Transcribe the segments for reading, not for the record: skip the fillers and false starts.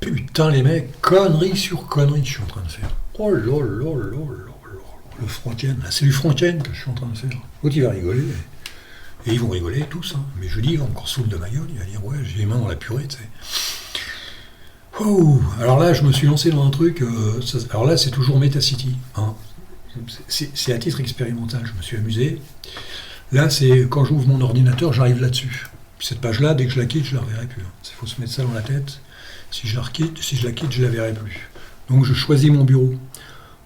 Putain, les mecs, conneries sur conneries que je suis en train de faire. Oh là là là là là. Le front-end, c'est du front-end que je suis en train de faire. L'autre, il va rigoler. Et ils vont rigoler tous. Hein. Mais je dis, il va encore saouler de ma gueule. Il va dire, ouais, j'ai les mains dans la purée, tu sais. Oh, alors là, je me suis lancé dans un truc. Alors là, c'est toujours Metacity. Hein. C'est à titre expérimental. Je me suis amusé. Là, c'est quand j'ouvre mon ordinateur, j'arrive là-dessus. Cette page-là, dès que je la quitte, je la reverrai plus. Il faut se mettre ça dans la tête. Si je la quitte, je la verrai plus. Donc, je choisis mon bureau.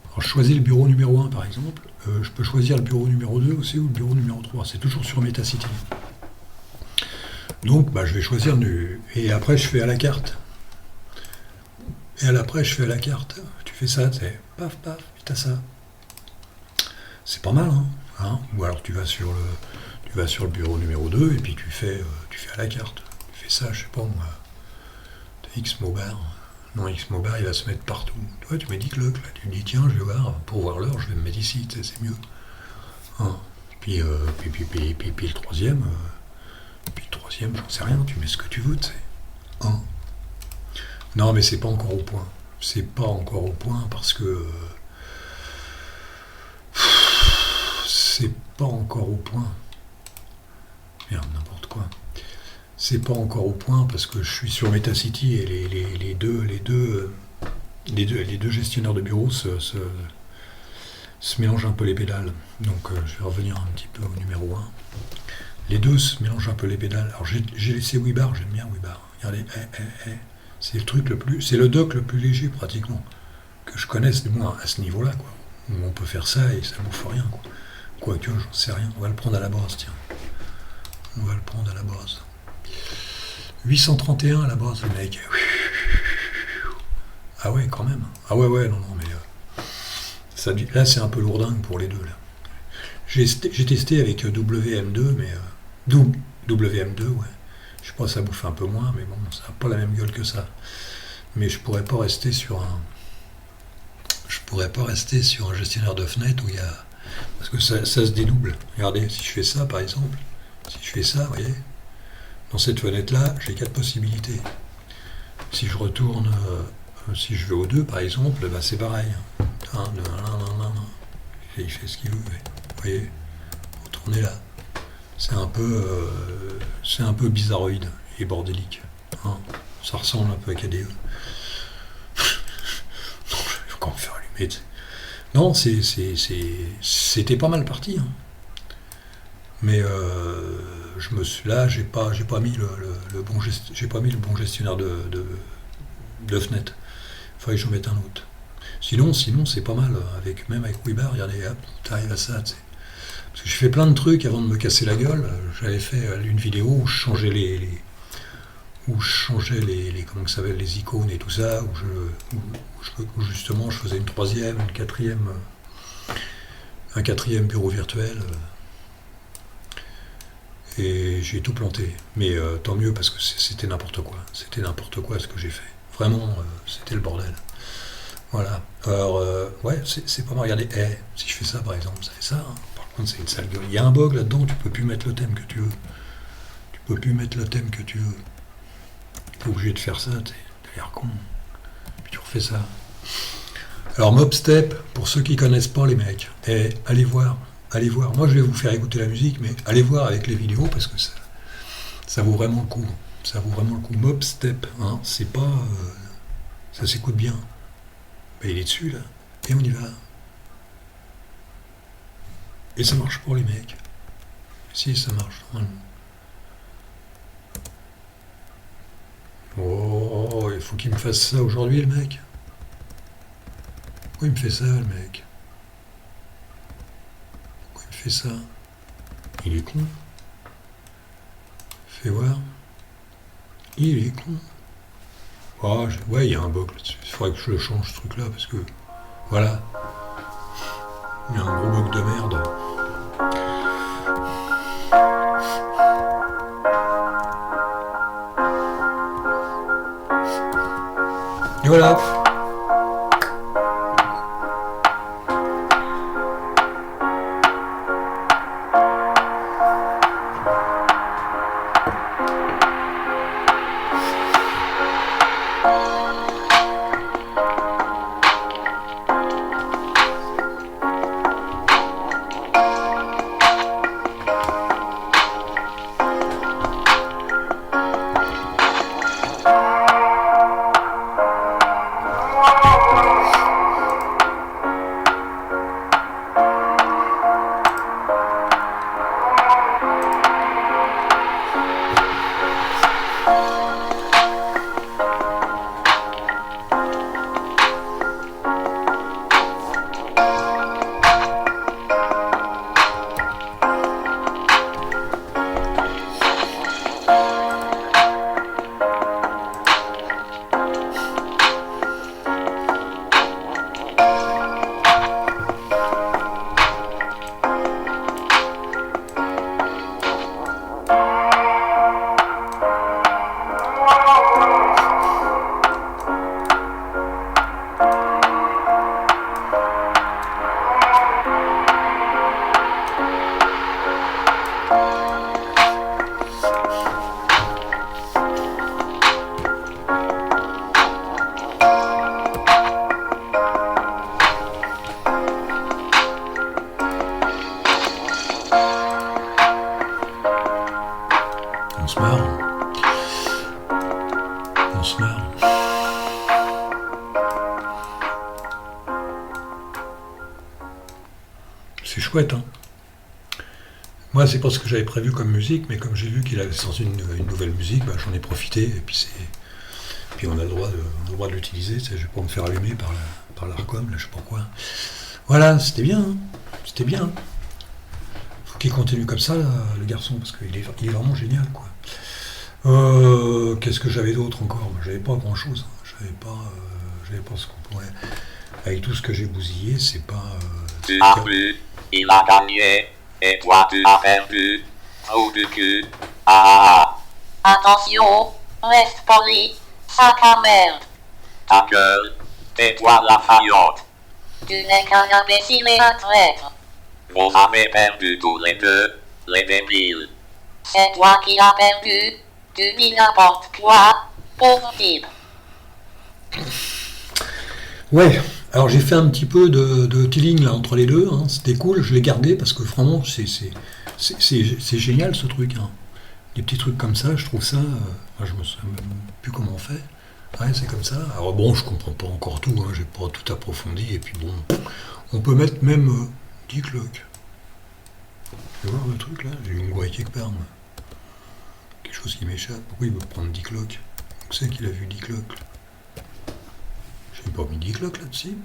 Alors, je choisis le bureau numéro 1, par exemple. Je peux choisir le bureau numéro 2 aussi ou le bureau numéro 3. C'est toujours sur Metacity. Donc, je vais choisir et après, je fais à la carte. Et après, je fais à la carte. Tu fais ça, tu sais, paf, paf, puis t'as ça. C'est pas mal, hein. Ou alors tu vas sur le bureau numéro 2 et puis tu fais à la carte. Tu fais ça, je sais pas moi. Xmobar. Non, Xmobar, il va se mettre partout. Toi, tu mets 10 cloques, là. Tu me dis, tiens, je vais voir, pour voir l'heure, je vais me mettre ici, tu sais, c'est mieux. Hein. Puis le troisième, j'en sais rien, tu mets ce que tu veux, tu sais. Hein. Non, mais c'est pas encore au point. C'est pas encore au point parce que... c'est pas encore au point. Merde, n'importe quoi. C'est pas encore au point parce que je suis sur Metacity et les deux gestionnaires de bureau se mélangent un peu les pédales. Donc je vais revenir un petit peu au numéro 1. Les deux se mélangent un peu les pédales. Alors j'ai laissé Webar, j'aime bien Webar. Regardez, c'est le truc c'est le dock le plus léger pratiquement que je connaisse, du moins à ce niveau-là, quoi. Où on peut faire ça et ça bouffe rien, quoi. Quoique, j'en sais rien. On va le prendre à la base, tiens. On va le prendre à la base. 831 à la base, les mecs. Ah ouais, quand même. Ah ouais, non, mais... là, c'est un peu lourdingue pour les deux, là. J'ai testé avec WM2, mais... WM2, ouais. Je sais pas, ça bouffe un peu moins, mais bon, ça n'a pas la même gueule que ça. Mais je pourrais pas rester sur un gestionnaire de fenêtres où il y a... Parce que ça se dédouble. Regardez, si je fais ça, par exemple, vous voyez, dans cette fenêtre-là, j'ai 4 possibilités. Si je retourne, si je vais au 2, par exemple, c'est pareil. Et il fait ce qu'il veut. Vous voyez, retournez là. C'est un peu bizarroïde et bordélique. Hein. Ça ressemble un peu à KDE. Non, je vais encore me faire allumer. Non, c'était pas mal parti. Hein. Mais j'ai pas mis le bon gestionnaire de fenêtre. Il fallait que j'en mette un autre. Sinon c'est pas mal. Même avec Webar, regardez, hop, t'arrives à ça, tu sais. Parce que j'ai fait plein de trucs avant de me casser la gueule. J'avais fait une vidéo où je changeais les comment ça s'appelle, les icônes et tout ça, où justement je faisais une troisième, un quatrième bureau virtuel. Et j'ai tout planté. Mais tant mieux parce que c'était n'importe quoi. C'était n'importe quoi ce que j'ai fait. Vraiment, c'était le bordel. Voilà. Alors, ouais, c'est pas mal. Regardez, si je fais ça par exemple, ça fait ça. Hein. Par contre, c'est une sale gueule. Il y a un bug là-dedans, tu peux plus mettre le thème que tu veux. T'es obligé de faire ça, t'as l'air con. Puis tu refais ça. Alors, Mobstep, pour ceux qui connaissent pas les mecs, allez voir. Moi, je vais vous faire écouter la musique, mais allez voir avec les vidéos parce que ça vaut vraiment le coup. Mobstep, hein, c'est pas... ça s'écoute bien. Il est dessus, là. Et on y va. Et ça marche pour les mecs. Si, ça marche, normalement. Oh, il faut qu'il me fasse ça aujourd'hui, le mec. Pourquoi il me fait ça, le mec? Pourquoi il me fait ça? Il est con. Fais voir. Il est con. Oh, ouais, il y a un bug là-dessus. Il faudrait que je le change, ce truc-là, parce que... Voilà. Il y a un gros bug de merde. Et voilà. se marre. C'est chouette, hein. Moi, c'est pas ce que j'avais prévu comme musique, mais comme j'ai vu qu'il avait sorti une nouvelle musique, bah, j'en ai profité, et puis on a le droit de l'utiliser, tu sais, je vais pas me faire allumer par l'Arcom, là, je sais pas quoi. Voilà, c'était bien, hein. C'était bien. Faut qu'il continue comme ça, là, le garçon, parce qu'il est vraiment génial, quoi. Qu'est-ce que j'avais d'autre encore? J'avais pas grand-chose, hein. J'avais pas ce qu'on pourrait... Avec tout ce que j'ai bousillé, c'est pas... Tu as vu, il a gagné, et toi tu as perdu. Trou du cul. Ah ah Attention, reste poli, sac à merde. ah. Ta gueule. Tais-toi la faillotte. Tu n'es qu'un imbécile et un traître. Vous avez perdu tous les deux, les débiles. C'est toi qui as perdu. Tu dis n'importe quoi, pauvre type. Ouais, alors j'ai fait un petit peu de tilling là entre les deux, hein. C'était cool, je l'ai gardé parce que vraiment c'est génial ce truc, hein. Des petits trucs comme ça, je trouve ça, je me souviens même plus comment on fait. Ouais, c'est comme ça. Alors bon, je comprends pas encore tout, hein, j'ai pas tout approfondi, et puis bon, on peut mettre même 10 cloques. Tu vois le truc là, j'ai une voix quelque part, moi. Quelque chose qui m'échappe. Pourquoi il veut prendre 10 cloques? On sait qu'il a vu 10 cloques. J'ai pas mis 10 cloques là-dessus.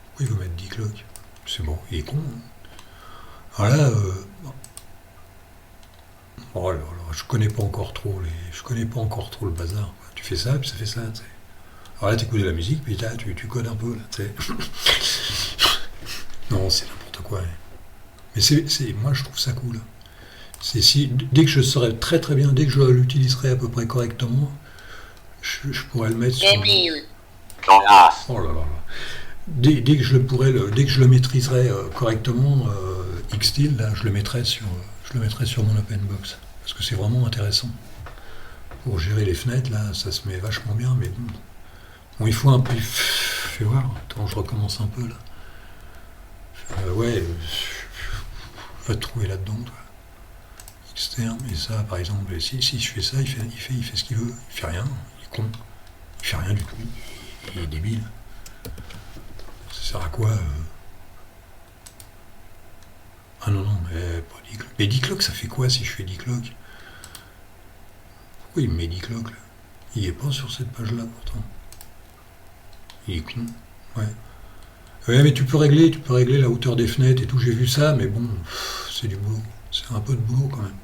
Pourquoi il veut mettre 10 cloques? C'est bon, il est con. Hein. Alors là, oh là là, je connais pas encore trop le bazar, quoi. Tu fais ça, puis ça fait ça, tu sais. Alors là, t'écoutes de la musique, puis là, tu codes un peu, là, tu sais. Non, c'est n'importe quoi. Hein. Mais moi, je trouve ça cool. Dès que je saurais très très bien, dès que je l'utiliserai à peu près correctement, je pourrais le mettre sur... Débile. Connasse. Oh là là là. Dès que je le maîtriserai correctement, Xsteel, là, je le mettrai sur mon OpenBox. Parce que c'est vraiment intéressant. Pour gérer les fenêtres, là, ça se met vachement bien, mais bon. Bon, il faut un peu... Fais voir, attends, je recommence un peu, là. Ouais, va te trouver là-dedans, toi. Externe, et ça, par exemple, si je fais ça, il fait ce qu'il veut. Il fait rien, il est con. Il fait rien du tout. Il est débile. Ça sert à quoi Ah non, mais pas 10 cloques. Mais 10 cloques, ça fait quoi si je fais 10 cloques? Pourquoi il me met 10 cloques, là? Il est pas sur cette page-là, pourtant. Il est con. Ouais. Ouais, mais tu peux régler la hauteur des fenêtres et tout, j'ai vu ça, mais bon, c'est du boulot. C'est un peu de boulot quand même.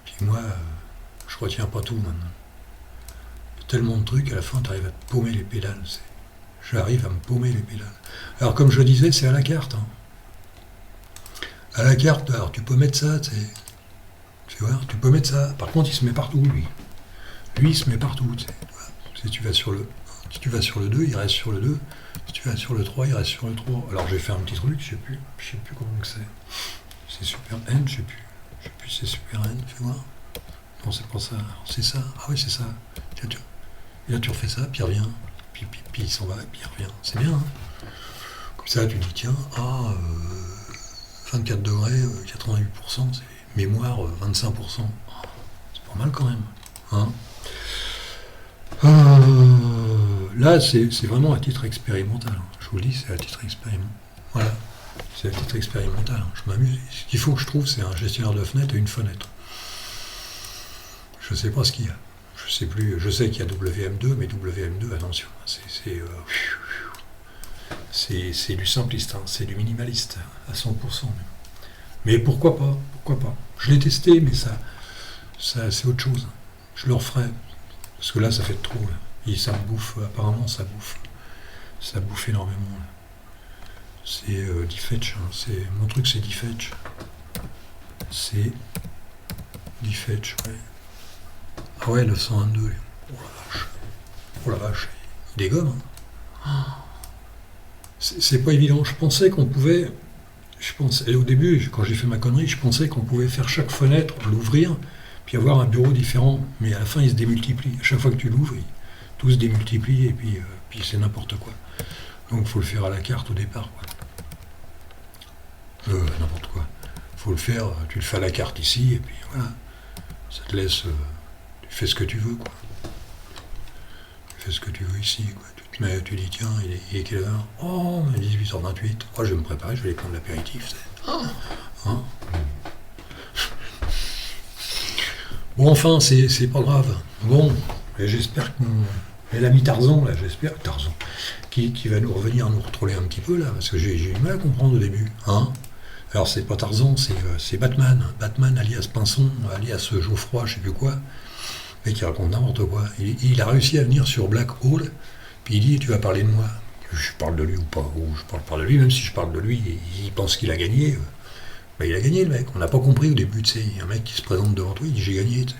Puis moi, je retiens pas tout maintenant. Il y a tellement de trucs, à la fin, tu arrives à te paumer les pédales. J'arrive à me paumer les pédales. Alors, comme je disais, c'est à la carte. Hein. À la carte, alors tu peux mettre ça, tu sais. Tu vois, tu peux mettre ça. Par contre, il se met partout, lui. Lui, il se met partout, tu sais. Si tu vas sur le 2, il reste sur le 2. Si tu vas sur le 3, il reste sur le 3. Alors, j'ai fait un petit truc, je sais plus comment que c'est. C'est Super N, je sais plus si c'est Super N, fais voir. Non, c'est pas ça. Alors, c'est ça. Ah oui, c'est ça. Tiens, et là, tu refais ça, puis il revient. Puis il s'en va, et puis il revient. C'est bien, hein. Comme ça, tu dis, tiens, 24 degrés, 88%, c'est mémoire, 25%. C'est pas mal quand même. Hein. Là, c'est vraiment à titre expérimental. Hein. Je vous le dis, c'est à titre expérimental. Voilà. C'est à titre expérimental. Hein. Je m'amuse. Ce qu'il faut que je trouve, c'est un gestionnaire de fenêtre et une fenêtre. Je sais pas ce qu'il y a. Je sais plus. Je sais qu'il y a WM2, mais WM2, attention, c'est du simpliste, hein. C'est du minimaliste à 100%. Mais pourquoi pas? Je l'ai testé, mais ça c'est autre chose. Je le referai. Parce que là, ça fait trop. Là. Et ça me bouffe. Apparemment, ça bouffe énormément. Là. C'est Diffetch. Hein. Mon truc, c'est Diffetch. C'est Diffetch, ouais. Ah ouais, 922. Oh la vache. Il dégomme. Hein. C'est pas évident. Je pensais qu'on pouvait... Et au début, quand j'ai fait ma connerie, je pensais qu'on pouvait faire chaque fenêtre, l'ouvrir, puis avoir un bureau différent. Mais à la fin, il se démultiplie. À chaque fois que tu l'ouvres, tout se démultiplie, et puis c'est n'importe quoi. Donc il faut le faire à la carte au départ. N'importe quoi. Faut le faire, tu le fais à la carte ici, et puis voilà. Ça te laisse... tu fais ce que tu veux, quoi. fais ce que tu veux ici, quoi. Tu te mets, tu dis, tiens, il est quelle heure? Oh, 18h28. Oh, je vais me préparer, je vais aller prendre l'apéritif. Hein. Bon, enfin, c'est pas grave. Bon, et j'espère que et l'ami Tarzan, là, j'espère, Tarzan, qui va nous revenir nous retrouver un petit peu, là, parce que j'ai eu du mal à comprendre au début. Hein. Alors, c'est pas Tarzan, c'est Batman. Batman, alias Pinson, alias Geoffroy, je sais plus quoi, et qui raconte n'importe quoi. Il a réussi à venir sur Black Hole, puis il dit, tu vas parler de moi. Je parle de lui ou pas, ou je parle pas de lui, même si je parle de lui, il pense qu'il a gagné. Ben, il a gagné, le mec. On n'a pas compris au début, tu sais. Il y a un mec qui se présente devant toi, il dit, j'ai gagné, tu sais.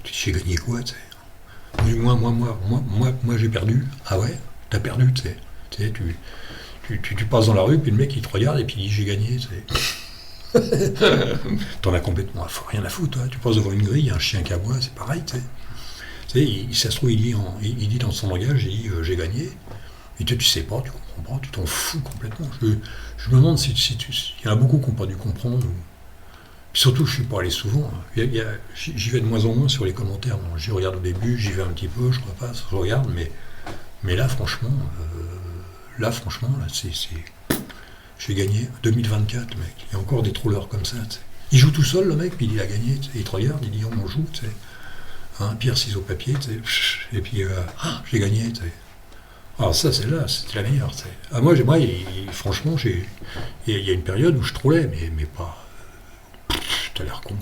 Tu dis, j'ai gagné quoi, tu sais. Moi, j'ai perdu. Ah ouais, t'as perdu, tu sais. Tu passes dans la rue, puis le mec, il te regarde, et puis il dit, j'ai gagné, tu sais. T'en as complètement rien à foutre, toi. Tu passes devant une grille, il y a un chien qui aboie, c'est pareil, tu sais. Tu sais, ça se trouve, il dit dans son langage, il dit, j'ai gagné. Et toi, tu sais pas, tu comprends pas, tu t'en fous complètement. Je me demande si il y en a beaucoup qui n'ont pas dû comprendre. Puis surtout, je ne suis pas allé souvent. J'y vais de moins en moins sur les commentaires. Bon, j'y regarde au début, j'y vais un petit peu, je repasse, je regarde, mais là, franchement, c'est j'ai gagné 2024, mec. Il y a encore des trollers comme ça. T'sais. Il joue tout seul, le mec, puis il a gagné. T'sais. Il te regarde, il dit on joue, tu sais. Hein, pierre, ciseaux, papier, t'sais. Et puis j'ai gagné. T'sais. Alors ça, celle-là, c'était la meilleure. T'sais. Ah, moi, franchement, il y a une période où je trollais, mais pas. T'as l'air con.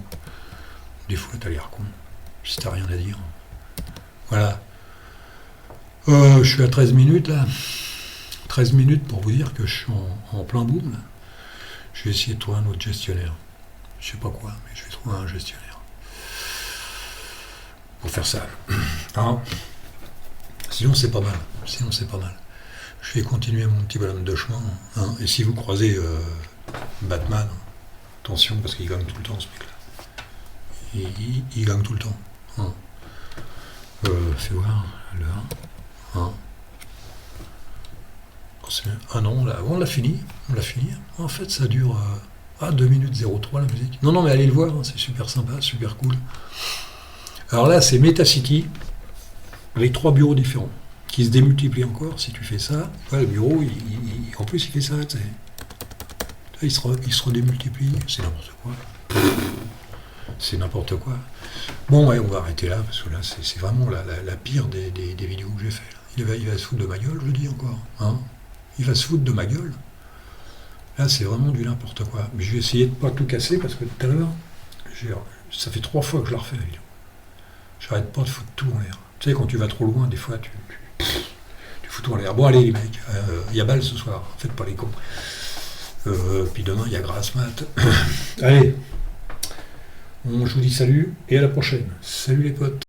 Des fois, t'as l'air con. Si t'as rien à dire. Voilà. Je suis à 13 minutes, là. 13 minutes pour vous dire que je suis en plein boom, là. Je vais essayer de trouver un autre gestionnaire. Je sais pas quoi, mais je vais trouver un gestionnaire. Pour faire ça. Hein. Sinon, c'est pas mal. Je vais continuer mon petit bonhomme de chemin. Hein. Et si vous croisez Batman, attention, parce qu'il gagne tout le temps, ce mec-là. Il gagne tout le temps. Hein. Fais voir, l'heure. Hein. Ah non, là, on l'a fini. En fait, ça dure 2 minutes 03 la musique. Non, mais allez le voir, hein, c'est super sympa, super cool. Alors là, c'est Metacity, avec 3 bureaux différents, qui se démultiplient encore si tu fais ça. Ouais, le bureau, en plus, il fait ça, tu sais. Il se redémultiplie, c'est n'importe quoi. Bon, ouais, on va arrêter là, parce que là, c'est vraiment la pire des vidéos que j'ai fait. Il va se foutre de ma gueule, je le dis encore. Hein. Il va se foutre de ma gueule. Là, c'est vraiment du n'importe quoi. Mais je vais essayer de ne pas tout casser, parce que tout à l'heure, ça fait 3 fois que je la refais, la vidéo. J'arrête pas de foutre tout en l'air. Tu sais, quand tu vas trop loin, des fois, tu fous tout en l'air. Bon, allez, les mecs, il y a balle ce soir, faites pas les cons. Puis demain, il y a grasse mat. Allez, je vous dis salut, et à la prochaine. Salut les potes.